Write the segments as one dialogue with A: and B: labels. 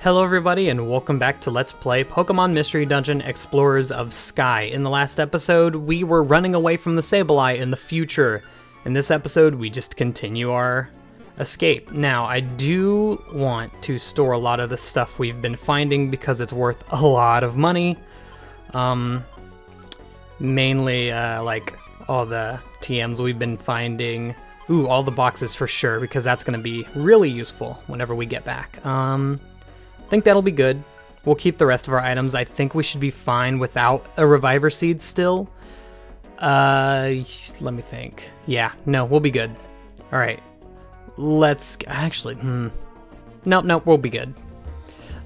A: Hello everybody and welcome back to Let's Play Pokemon Mystery Dungeon Explorers of Sky. In the last episode, we were running away from the Sableye in the future. In this episode, we just continue our escape. Now, I do want to store a lot of the stuff we've been finding because it's worth a lot of money. Mainly, like, all the TMs we've been finding. Ooh, all the boxes for sure, because that's going to be really useful whenever we get back. I think that'll be good. We'll keep the rest of our items. I think we should be fine without a Reviver Seed still. Let me think. Yeah, no, we'll be good. All right, let's actually, nope, we'll be good.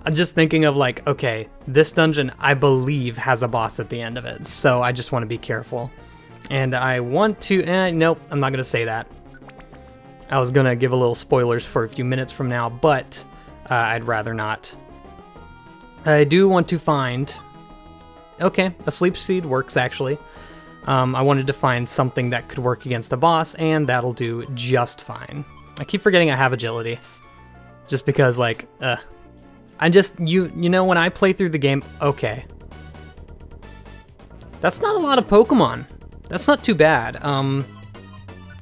A: I'm just thinking of like, okay, this dungeon, I believe, has a boss at the end of it. So I just want to be careful. And I want to, nope, I'm not going to say that. I was going to give a little spoilers for a few minutes from now, but I'd rather not. I do want to find... Okay, a Sleep Seed works, actually. I wanted to find something that could work against a boss, and that'll do just fine. I keep forgetting I have Agility. Just because, like, I just... You know, when I play through the game... Okay. That's not a lot of Pokemon. That's not too bad.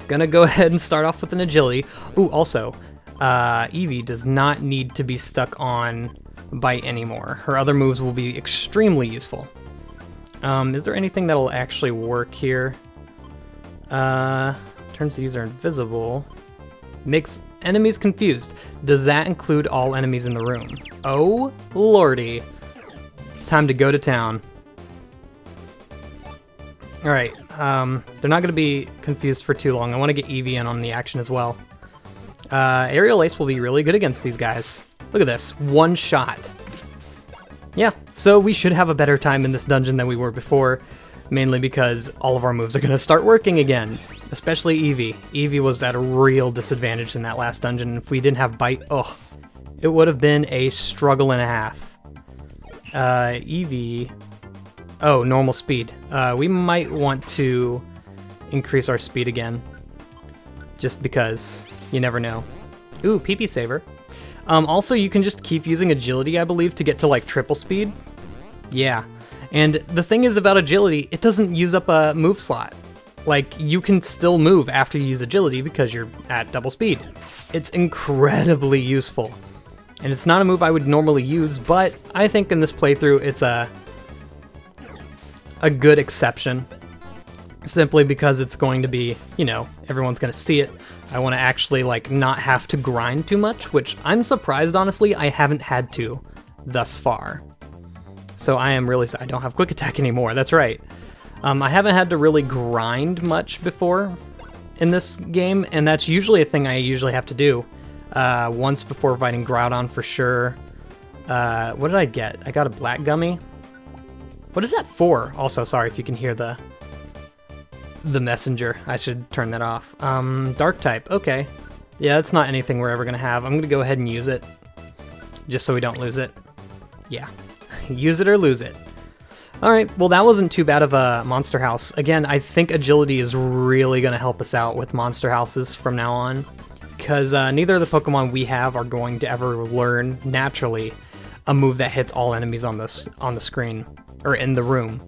A: Gonna go ahead and start off with an Agility. Ooh, also... Eevee does not need to be stuck on Bite anymore. Her other moves will be extremely useful. Is there anything that'll actually work here? Turns the user invisible. Makes enemies confused. Does that include all enemies in the room? Oh, lordy. Time to go to town. Alright, they're not going to be confused for too long. I want to get Eevee in on the action as well. Aerial Ace will be really good against these guys. Look at this, one shot. Yeah, so we should have a better time in this dungeon than we were before, mainly because all of our moves are going to start working again, especially Eevee. Eevee was at a real disadvantage in that last dungeon. If we didn't have Bite, it would have been a struggle and a half. Eevee, normal speed. We might want to increase our speed again, just because... You never know. Ooh, PP Saver. Also, you can just keep using Agility, I believe, to get to, like, triple speed. Yeah. And the thing is about Agility, it doesn't use up a move slot. Like, you can still move after you use Agility because you're at double speed. It's incredibly useful. And it's not a move I would normally use, but I think in this playthrough, it's a good exception. Simply because it's going to be, you know, everyone's going to see it. I want to actually, like, not have to grind too much, which I'm surprised, honestly, I haven't had to thus far. So I am really... I don't have Quick Attack anymore, that's right. I haven't had to really grind much before in this game, and that's usually a thing I usually have to do. Once before fighting Groudon for sure. What did I get? I got a Black Gummy. What is that for? Also, sorry if you can hear the messenger. I should turn that off. Dark type, okay. Yeah, that's not anything we're ever gonna have. I'm gonna go ahead and use it, just so we don't lose it. Yeah, use it or lose it. Alright, well that wasn't too bad of a Monster House. Again, I think Agility is really gonna help us out with Monster Houses from now on, because neither of the Pokemon we have are going to ever learn, naturally, a move that hits all enemies on the screen, or in the room.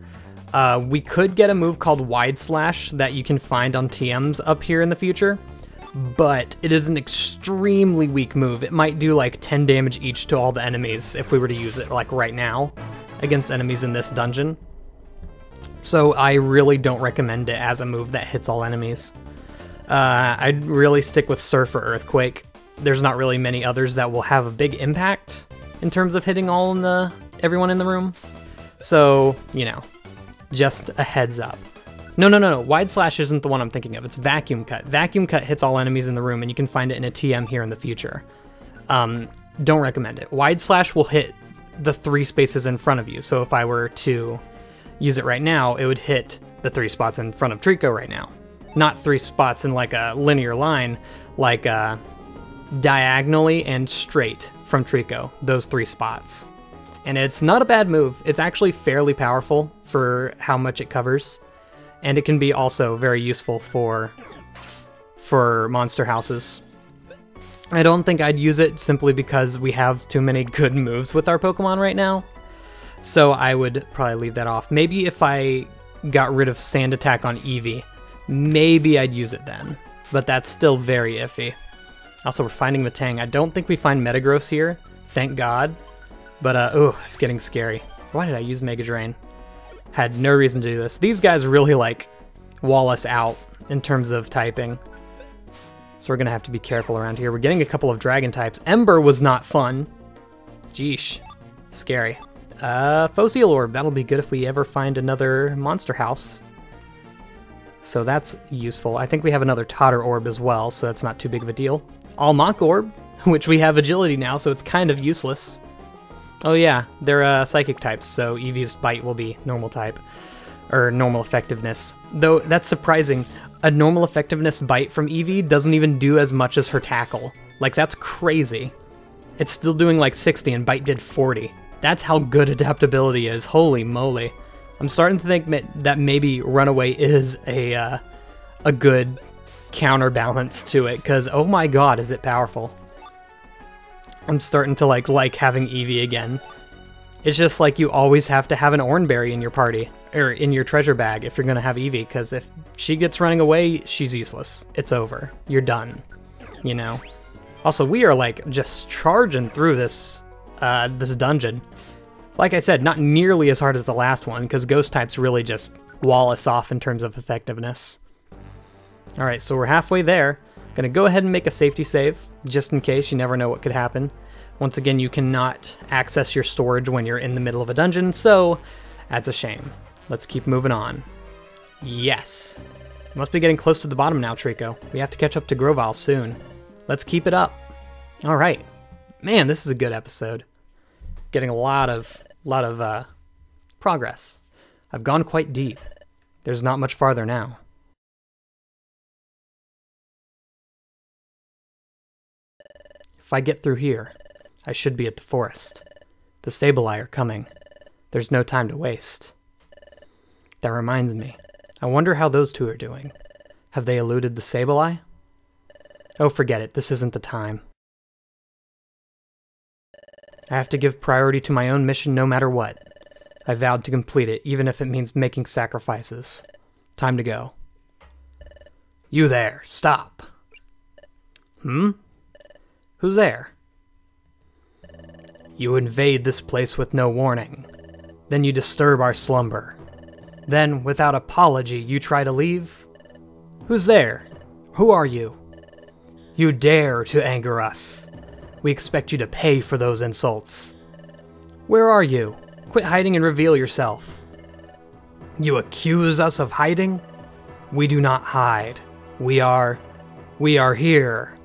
A: We could get a move called Wide Slash that you can find on TMs up here in the future, but it is an extremely weak move. It might do like 10 damage each to all the enemies if we were to use it like right now against enemies in this dungeon. So I really don't recommend it as a move that hits all enemies. I'd really stick with Surf or Earthquake. There's not really many others that will have a big impact in terms of hitting everyone in the room. So, you know. Just a heads up. No. Wide Slash isn't the one I'm thinking of. It's Vacuum Cut. Vacuum Cut hits all enemies in the room, and you can find it in a TM here in the future. Don't recommend it. Wide Slash will hit the 3 spaces in front of you. So if I were to use it right now, it would hit the 3 spots in front of Trico right now. Not 3 spots in like a linear line, like diagonally and straight from Trico. Those 3 spots. And it's not a bad move. It's actually fairly powerful for how much it covers. And it can be also very useful for Monster Houses. I don't think I'd use it simply because we have too many good moves with our Pokemon right now. So I would probably leave that off. Maybe if I got rid of Sand Attack on Eevee, maybe I'd use it then. But that's still very iffy. Also, we're finding Metang. I don't think we find Metagross here, thank God. But, ooh, it's getting scary. Why did I use Mega Drain? Had no reason to do this. These guys really, like, wall us out in terms of typing. So we're gonna have to be careful around here. We're getting a couple of Dragon types. Ember was not fun. Jeesh. Scary. Fossil Orb. That'll be good if we ever find another Monster House. So that's useful. I think we have another Totter Orb as well, so that's not too big of a deal. Almach Orb, which we have Agility now, so it's kind of useless. Oh yeah, they're Psychic types, so Eevee's Bite will be normal type. Or normal effectiveness. Though, that's surprising. A normal effectiveness Bite from Eevee doesn't even do as much as her Tackle. Like, that's crazy. It's still doing like 60 and Bite did 40. That's how good adaptability is. Holy moly. I'm starting to think that maybe Runaway is a good counterbalance to it, because oh my god, is it powerful. I'm starting to like having Eevee again. It's just like you always have to have an Oranberry in your party, or in your treasure bag if you're going to have Eevee, because if she gets running away, she's useless. It's over. You're done. You know? Also, we are like just charging through this this dungeon. Like I said, not nearly as hard as the last one, because Ghost types really just wall us off in terms of effectiveness. Alright, so we're halfway there. Gonna go ahead and make a safety save, just in case. You never know what could happen. Once again, you cannot access your storage when you're in the middle of a dungeon, so that's a shame. Let's keep moving on. Yes! Must be getting close to the bottom now, Trico. We have to catch up to Grovyle soon. Let's keep it up. Alright. Man, this is a good episode. Getting a lot of progress. I've gone quite deep. There's not much farther now. If I get through here, I should be at the forest. The Sableye are coming. There's no time to waste. That reminds me. I wonder how those two are doing. Have they eluded the Sableye? Oh, forget it. This isn't the time. I have to give priority to my own mission no matter what. I vowed to complete it, even if it means making sacrifices. Time to go. You there, stop. Hmm? Who's there? You invade this place with no warning. Then you disturb our slumber. Then, without apology, you try to leave? Who's there? Who are you? You dare to anger us. We expect you to pay for those insults. Where are you? Quit hiding and reveal yourself. You accuse us of hiding? We do not hide. We are here.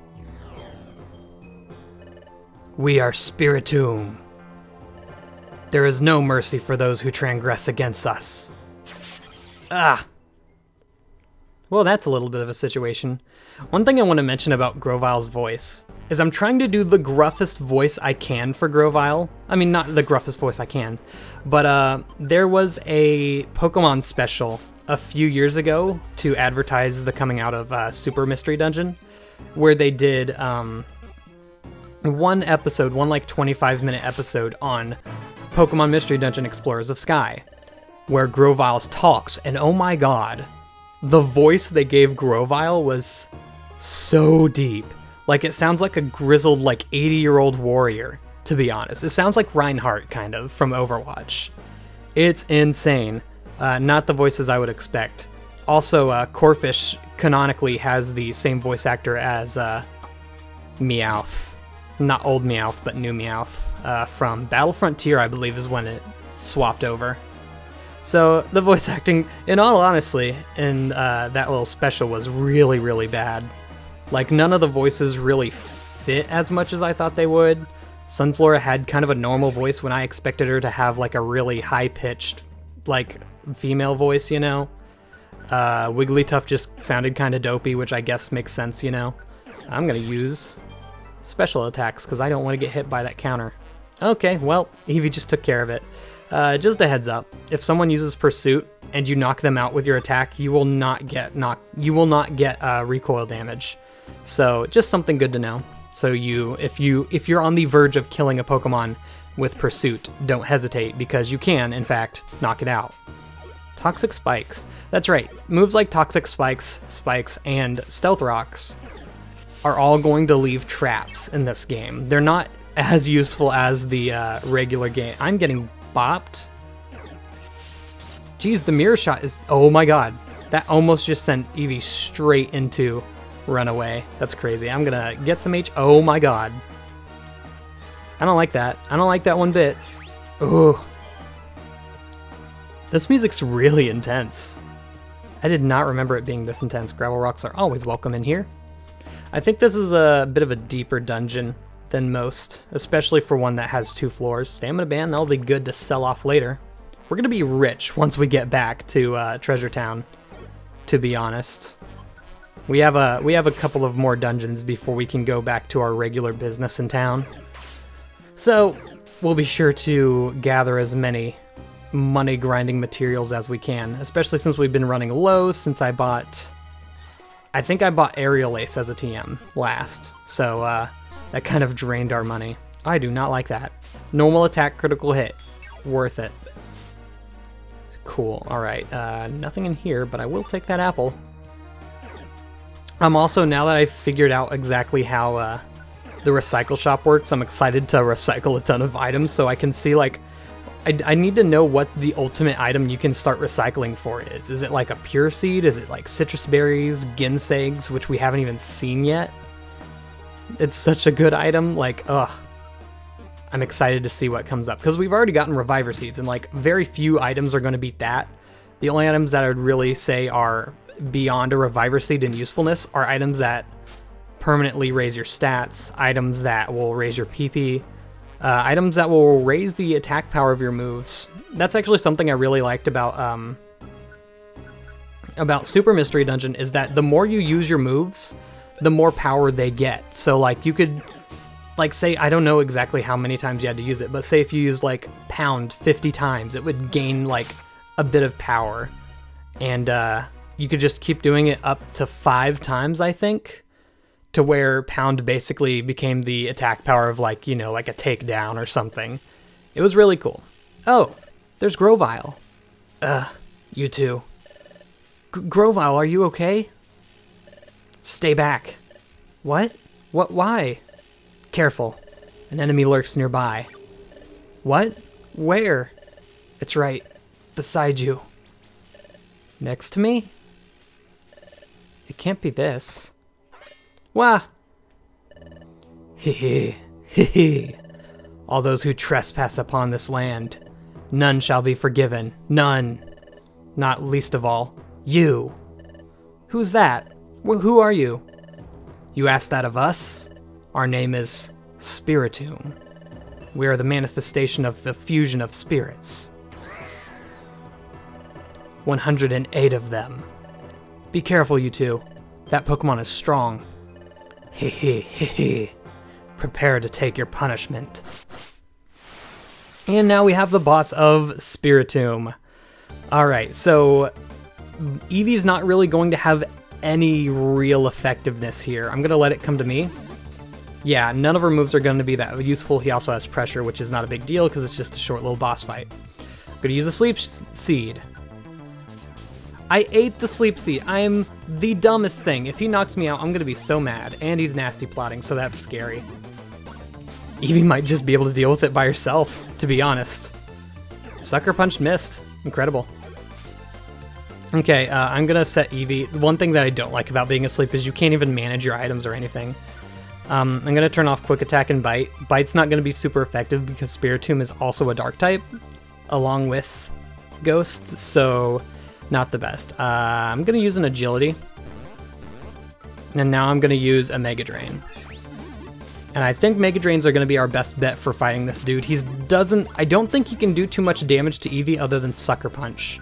A: We are Spiritomb. There is no mercy for those who transgress against us. Ah! Well, that's a little bit of a situation. One thing I want to mention about Grovyle's voice is I'm trying to do the gruffest voice I can for Grovyle. I mean, not the gruffest voice I can, but there was a Pokemon special a few years ago to advertise the coming out of Super Mystery Dungeon, where they did one episode, one like 25-minute episode on Pokemon Mystery Dungeon Explorers of Sky, where Grovyle talks, and oh my god, the voice they gave Grovyle was so deep. Like, it sounds like a grizzled, like, 80-year-old warrior, to be honest. It sounds like Reinhardt, kind of, from Overwatch. It's insane. Not the voices I would expect. Also, Corphish canonically has the same voice actor as Meowth. Not old Meowth, but new Meowth. From Battle Frontier, I believe, is when it swapped over. So, the voice acting, in all honesty, in that little special was really, really bad. Like, none of the voices really fit as much as I thought they would. Sunflora had kind of a normal voice when I expected her to have, like, a really high-pitched, like, female voice, you know? Wigglytuff just sounded kind of dopey, which I guess makes sense, you know? I'm gonna use special attacks, because I don't want to get hit by that counter. Okay, well, Eevee just took care of it. Just a heads up, if someone uses Pursuit and you knock them out with your attack, you will not get recoil damage. So, just something good to know. So if you're on the verge of killing a Pokemon with Pursuit, don't hesitate, because you can, in fact, knock it out. Toxic Spikes. That's right. Moves like Toxic Spikes, and Stealth Rocks are all going to leave traps in this game. They're not as useful as the regular game. I'm getting bopped. Geez, the mirror shot is... Oh my god. That almost just sent Eevee straight into Runaway. That's crazy. I'm gonna get some H... Oh my god. I don't like that. I don't like that one bit. Ooh. This music's really intense. I did not remember it being this intense. Gravel rocks are always welcome in here. I think this is a bit of a deeper dungeon than most, especially for one that has 2 floors. Stamina Band, that'll be good to sell off later. We're gonna be rich once we get back to Treasure Town, to be honest. We have a couple of more dungeons before we can go back to our regular business in town. So we'll be sure to gather as many money grinding materials as we can, especially since we've been running low since I think I bought Aerial Ace as a TM last, so that kind of drained our money. I do not like that. Normal attack, critical hit. Worth it. Cool, alright. Nothing in here, but I will take that apple. I'm also, now that I've figured out exactly how the recycle shop works, I'm excited to recycle a ton of items so I can see, like, I need to know what the ultimate item you can start recycling for is. Is it like a pure seed? Is it like citrus berries, ginsegs, which we haven't even seen yet? It's such a good item, like, ugh. I'm excited to see what comes up, because we've already gotten Reviver Seeds, and like, very few items are going to beat that. The only items that I would really say are beyond a Reviver Seed in usefulness are items that permanently raise your stats, items that will raise your PP, items that will raise the attack power of your moves. That's actually something I really liked about Super Mystery Dungeon, is that the more you use your moves, the more power they get. So like, you could, like, say, I don't know exactly how many times you had to use it, but say if you used like Pound 50 times, it would gain like a bit of power. And you could just keep doing it up to 5 times, I think, to where Pound basically became the attack power of, like, you know, like a takedown or something. It was really cool. Oh, there's Grovyle. You two. Grovyle, are you okay? Stay back. What? What? Why? Careful. An enemy lurks nearby. What? Where? It's right beside you. Next to me? It can't be this. Wah! Hee hee. All those who trespass upon this land, none shall be forgiven. None. Not least of all, you. Who's that? Who are you? You ask that of us? Our name is Spiritomb. We are the manifestation of the fusion of spirits. 108 of them. Be careful, you two. That Pokemon is strong. Hee. Prepare to take your punishment. And now we have the boss of Spiritomb. Alright, so Eevee's not really going to have any real effectiveness here. I'm going to let it come to me. Yeah, none of her moves are going to be that useful. He also has pressure, which is not a big deal because it's just a short little boss fight. I'm going to use a Sleep Seed. I ate the Sleep Seed. I'm the dumbest thing. If he knocks me out, I'm going to be so mad. And he's nasty plotting, so that's scary. Eevee might just be able to deal with it by herself, to be honest. Sucker Punch missed. Incredible. Okay, I'm going to set Eevee. One thing that I don't like about being asleep is you can't even manage your items or anything. I'm going to turn off Quick Attack and Bite. Bite's not going to be super effective because Spiritomb is also a Dark type, along with Ghost, so not the best. I'm going to use an Agility. And now I'm going to use a Mega Drain. And I think Mega Drains are going to be our best bet for fighting this dude. I don't think he can do too much damage to Eevee other than Sucker Punch.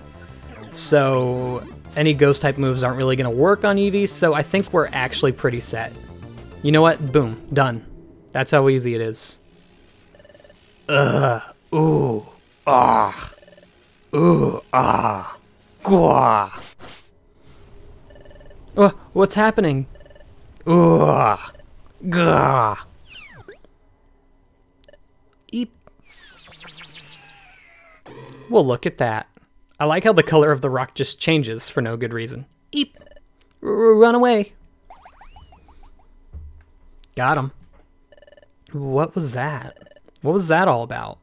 A: So any Ghost type moves aren't really going to work on Eevee, so I think we're actually pretty set. You know what? Boom. Done. That's how easy it is. Ooh. Ah. Ooh. Ah. Gwa. What's happening? Ooh. Gah! Eep. Well, look at that. I like how the color of the rock just changes for no good reason. Eep. Run away. Got him. What was that? What was that all about?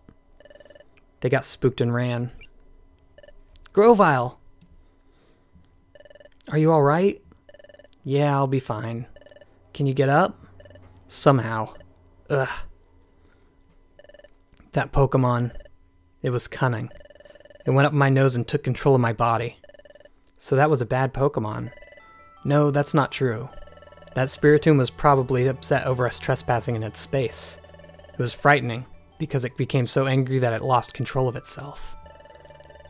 A: They got spooked and ran. Grovyle! Are you alright? Yeah, I'll be fine. Can you get up? Somehow. Ugh. That Pokemon. It was cunning. It went up my nose and took control of my body. So that was a bad Pokemon. No, that's not true. That Spiritomb was probably upset over us trespassing in its space. It was frightening, because it became so angry that it lost control of itself.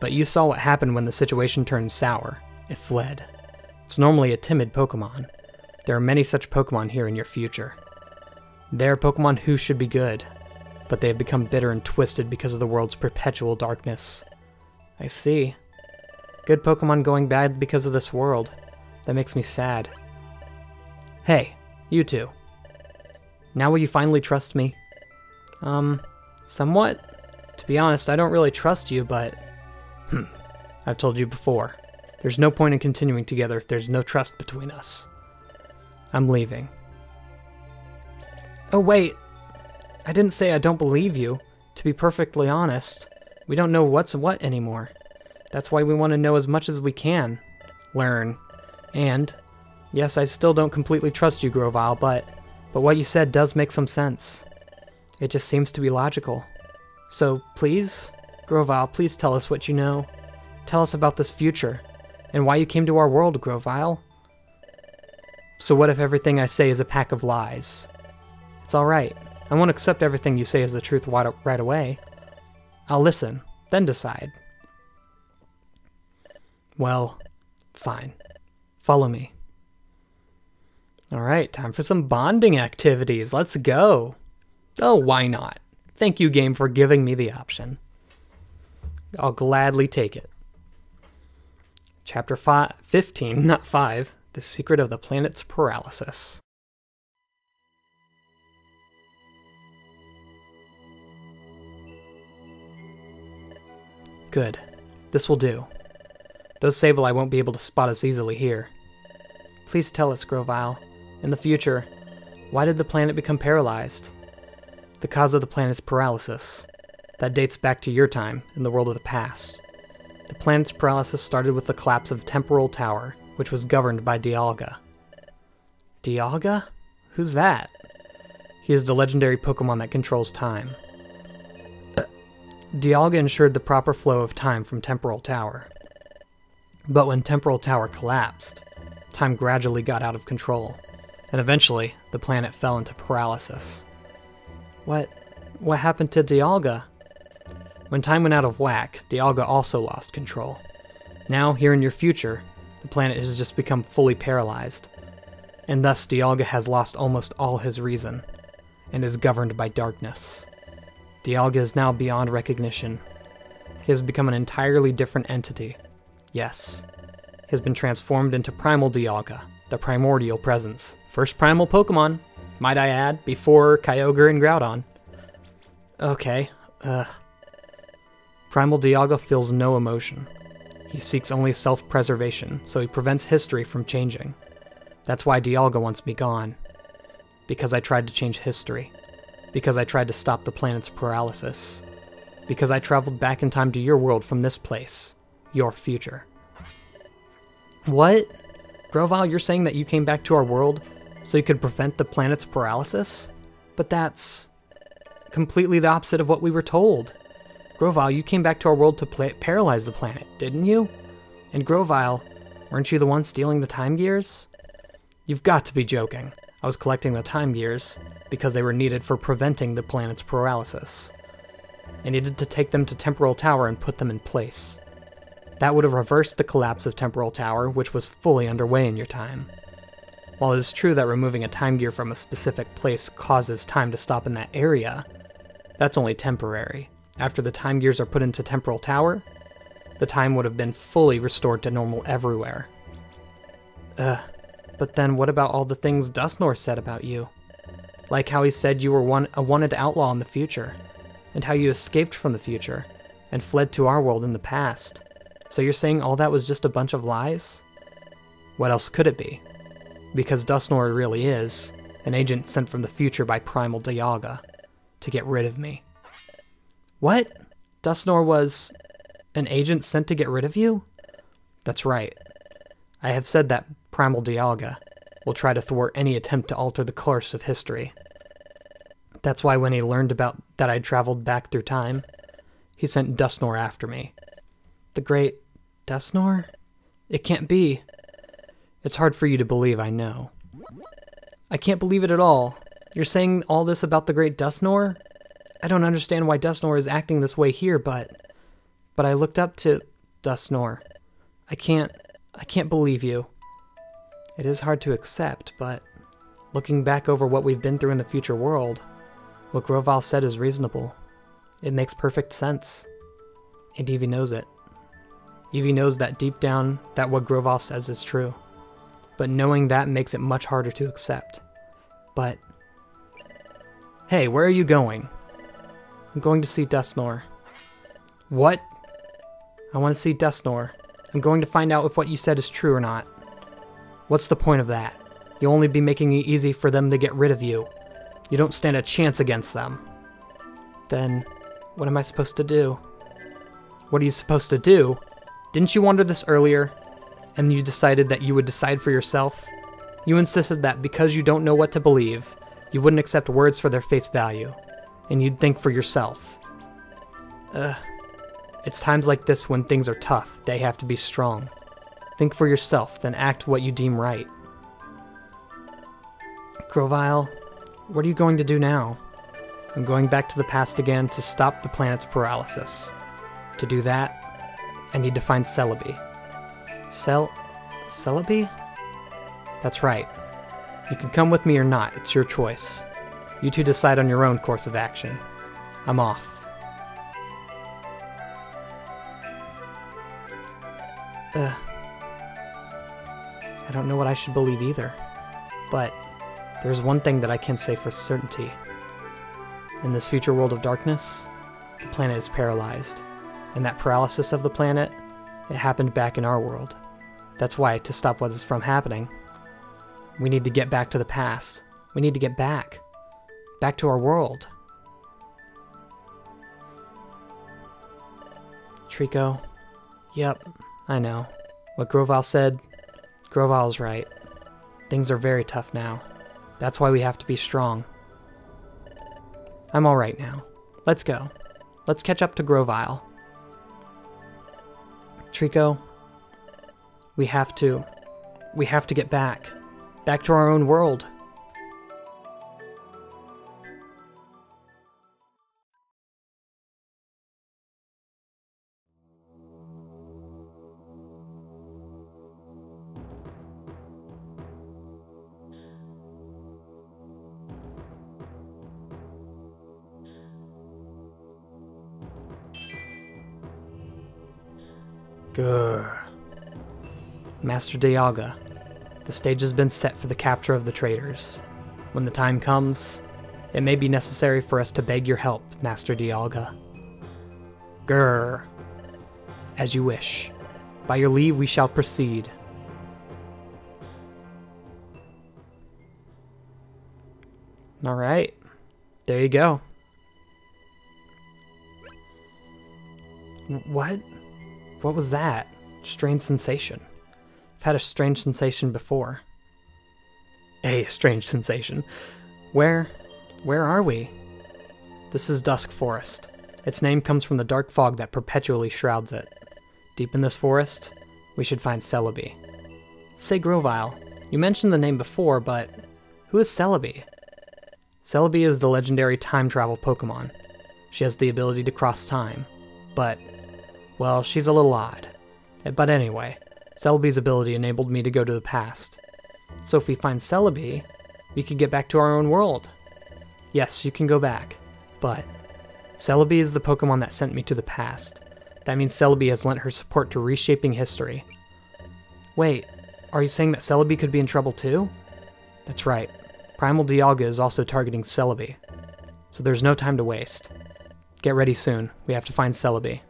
A: But you saw what happened when the situation turned sour. It fled. It's normally a timid Pokemon. There are many such Pokemon here in your future. They are Pokemon who should be good, but they have become bitter and twisted because of the world's perpetual darkness. I see. Good Pokemon going bad because of this world. That makes me sad. Hey, you two. Now will you finally trust me? Somewhat. To be honest, I don't really trust you, but... I've told you before. There's no point in continuing together if there's no trust between us. I'm leaving. Oh wait, I didn't say I don't believe you. To be perfectly honest, we don't know what's what anymore. That's why we want to know as much as we can. Learn. And, yes, I still don't completely trust you, Grovyle, but what you said does make some sense. It just seems to be logical. So, please, Grovyle, please tell us what you know. Tell us about this future, and why you came to our world, Grovyle. So what if everything I say is a pack of lies? It's alright. I won't accept everything you say as the truth right away. I'll listen, then decide. Well, fine. Follow me. Alright, time for some bonding activities. Let's go. Oh, why not? Thank you, game, for giving me the option. I'll gladly take it. Chapter 15, not 5, The Secret of the Planet's Paralysis. Good. This will do. Those Sableye won't be able to spot us easily here. Please tell us, Grovyle. In the future, why did the planet become paralyzed? The cause of the planet's paralysis. That dates back to your time, in the world of the past. The planet's paralysis started with the collapse of Temporal Tower, which was governed by Dialga. Dialga? Who's that? He is the legendary Pokemon that controls time. Dialga ensured the proper flow of time from Temporal Tower. But when Temporal Tower collapsed, time gradually got out of control, and eventually the planet fell into paralysis. What happened to Dialga? When time went out of whack, Dialga also lost control. Now, here in your future, the planet has just become fully paralyzed, and thus Dialga has lost almost all his reason, and is governed by darkness. Dialga is now beyond recognition. He has become an entirely different entity. Yes, he has been transformed into Primal Dialga, the primordial presence. First primal Pokemon, might I add, before Kyogre and Groudon. Okay, Primal Dialga feels no emotion. He seeks only self-preservation, so he prevents history from changing. That's why Dialga wants me gone. Because I tried to change history. Because I tried to stop the planet's paralysis. Because I traveled back in time to your world from this place. Your future. What? Grovyle, you're saying that you came back to our world so you could prevent the planet's paralysis? But that's completely the opposite of what we were told. Grovyle, you came back to our world to paralyze the planet, didn't you? And Grovyle, weren't you the one stealing the time gears? You've got to be joking. I was collecting the time gears because they were needed for preventing the planet's paralysis. I needed to take them to Temporal Tower and put them in place. That would have reversed the collapse of Temporal Tower, which was fully underway in your time. While it is true that removing a time gear from a specific place causes time to stop in that area, that's only temporary. After the time gears are put into Temporal Tower, the time would have been fully restored to normal everywhere. But then what about all the things Dusknor said about you? Like how he said you were a wanted outlaw in the future, and how you escaped from the future, and fled to our world in the past. So you're saying all that was just a bunch of lies? What else could it be? Because Dustnor really is an agent sent from the future by Primal Dialga to get rid of me. What? Dustnor was an agent sent to get rid of you? That's right. I have said that Primal Dialga will try to thwart any attempt to alter the course of history. That's why when he learned about that I'd traveled back through time, he sent Dustnor after me. The great Dustnor? It can't be. It's hard for you to believe, I know. I can't believe it at all. You're saying all this about the great Dustnor? I don't understand why Dustnor is acting this way here, but I looked up to Dustnor. I can't believe you. It is hard to accept, but looking back over what we've been through in the future world, what Grovyle said is reasonable. It makes perfect sense. And Evie knows it. Evie knows that deep down that what Grovyle says is true. But knowing that makes it much harder to accept. But hey, where are you going? I'm going to see Dustnor. What? I want to see Dustnor. I'm going to find out if what you said is true or not. What's the point of that? You'll only be making it easy for them to get rid of you. You don't stand a chance against them. Then, what am I supposed to do? What are you supposed to do? Didn't you wonder this earlier? And you decided that you would decide for yourself? You insisted that because you don't know what to believe, you wouldn't accept words for their face value, and you'd think for yourself. It's times like this when things are tough, they have to be strong. Think for yourself, then act what you deem right. Grovyle, what are you going to do now? I'm going back to the past again to stop the planet's paralysis. To do that, I need to find Celebi. Celebi? That's right. You can come with me or not, it's your choice. You two decide on your own course of action. I'm off. I don't know what I should believe either. But there's one thing that I can say for certainty. In this future world of darkness, the planet is paralyzed. And that paralysis of the planet, it happened back in our world. That's why, to stop what is from happening, we need to get back to the past. We need to get back. Back to our world. Trico. Yep, I know. What Grovyle said, Grovyle's right. Things are very tough now. That's why we have to be strong. I'm alright now. Let's go. Let's catch up to Grovyle. Trico, we have to get back. Back to our own world. Grr. Master Dialga, the stage has been set for the capture of the traitors. When the time comes, it may be necessary for us to beg your help, Master Dialga. Grr. As you wish. By your leave, we shall proceed. Alright. There you go. What? What was that? Strange sensation. I've had a strange sensation before. A strange sensation. Where are we? This is Dusk Forest. Its name comes from the dark fog that perpetually shrouds it. Deep in this forest, we should find Celebi. Say Grovyle, you mentioned the name before, but who is Celebi? Celebi is the legendary time travel Pokemon. She has the ability to cross time, but, well, she's a little odd. But anyway, Celebi's ability enabled me to go to the past. So if we find Celebi, we could get back to our own world. Yes, you can go back, but Celebi is the Pokemon that sent me to the past. That means Celebi has lent her support to reshaping history. Wait, are you saying that Celebi could be in trouble too? That's right. Primal Dialga is also targeting Celebi. So there's no time to waste. Get ready soon. We have to find Celebi.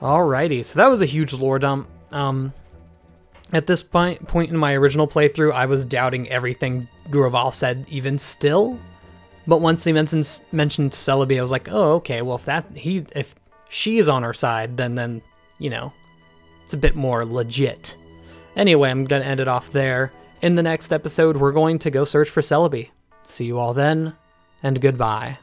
A: Alrighty, so that was a huge lore dump. At this point in my original playthrough, I was doubting everything Grovyle said even still. But once he mentioned Celebi, I was like, oh, okay, well, if she is on our side, then, you know, it's a bit more legit. Anyway, I'm going to end it off there. In the next episode, we're going to go search for Celebi. See you all then, and goodbye.